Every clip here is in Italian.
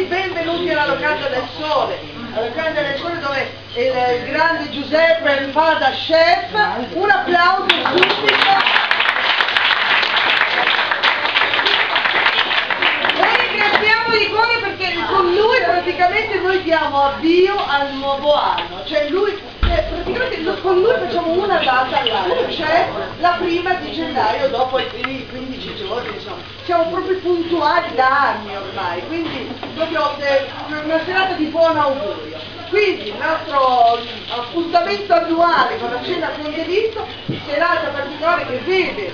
tutti, benvenuti alla Locanda del Sole. Alla Locanda del Sole dove il grande Giuseppe fa da chef. Un applauso subito. E ringraziamo di cuore perché con lui praticamente noi diamo avvio al nuovo anno. Cioè lui, praticamente con lui facciamo una data all'anno, cioè la prima di gennaio dopo i primi 15 giorni, insomma. Siamo proprio puntuali da anni ormai, quindi proprio una serata di buon augurio. Quindi il nostro appuntamento annuale con la cena con delitto, serata particolare che vede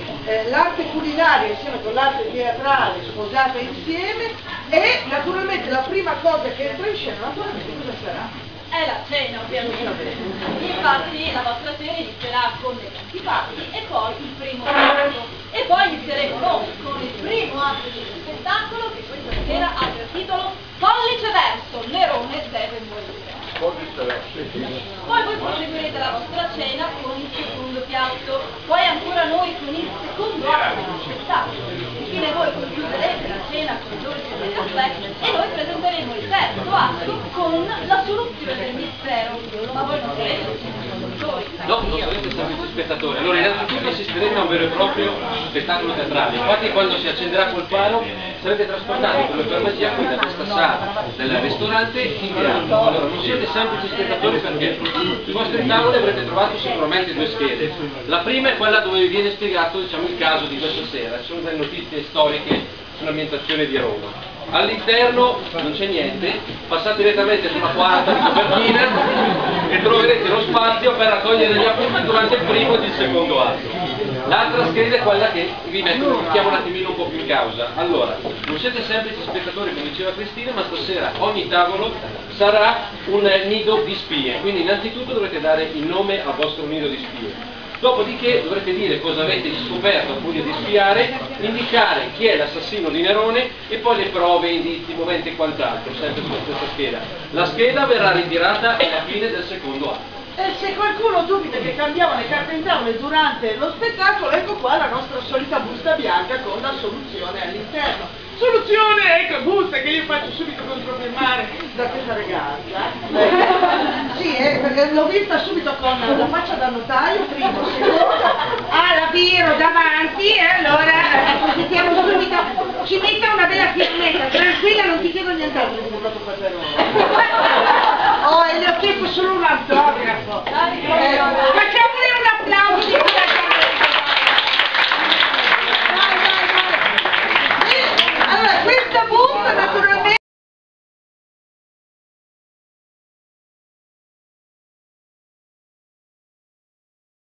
l'arte culinaria insieme con l'arte teatrale sposata insieme, e naturalmente la prima cosa che entra in scena naturalmente cosa sarà? È la cena, ovviamente. Infatti la vostra cena inizierà con degli antipasti e poi il primo atto. E poi inizieremo noi con il primo atto di spettacolo che questa sera ha per titolo Pollice verso, Nerone deve morire. Poi voi proseguirete la vostra cena con il secondo piatto, poi ancora noi con il secondo atto di spettacolo. Infine voi concluderete la cena con il dolce del caffè e noi presenteremo il terzo atto con la soluzione del mistero. Ma voi non sarete spettatori. No, non sarete semplici spettatori. Allora innanzitutto assisteremo a un vero e proprio spettacolo teatrale. Infatti quando si accenderà quel faro sarete trasportati come per magia qui da questa sala del ristorante in teatro. Allora non siete semplici spettatori perché sui vostri tavoli avrete trovato sicuramente due schede. La prima è quella dove vi viene spiegato, diciamo, il caso di questa sera. Ci sono delle notizie storiche sull'ambientazione di Roma. All'interno non c'è niente, passate direttamente sulla quarta di copertina e troverete lo spazio per raccogliere gli appunti durante il primo ed il secondo atto. L'altra scheda è quella che vi mettiamo un attimino un po' più in causa. Allora, non siete semplici spettatori come diceva Cristina, ma stasera ogni tavolo sarà un nido di spie, quindi innanzitutto dovrete dare il nome al vostro nido di spie. Dopodiché dovrete dire cosa avete scoperto a furia di spiare, indicare chi è l'assassino di Nerone e poi le prove, indizi, moventi e quant'altro, sempre sulla stessa scheda. La scheda verrà ritirata alla fine del secondo atto. E se qualcuno dubita che cambiamo le carte in tavola durante lo spettacolo, ecco qua la nostra solita busta bianca con la soluzione all'interno. Soluzione, ecco, busta che io faccio subito controfirmare da questa ragazza. Sì, perché l'ho vista subito con la faccia da notaio, primo, secondo, la biro davanti e allora depositiamo subito, ci metta una bella firmetta, tranquilla, non ti chiedo nient'altro di Oh, e le ho chiesto solo un autografo.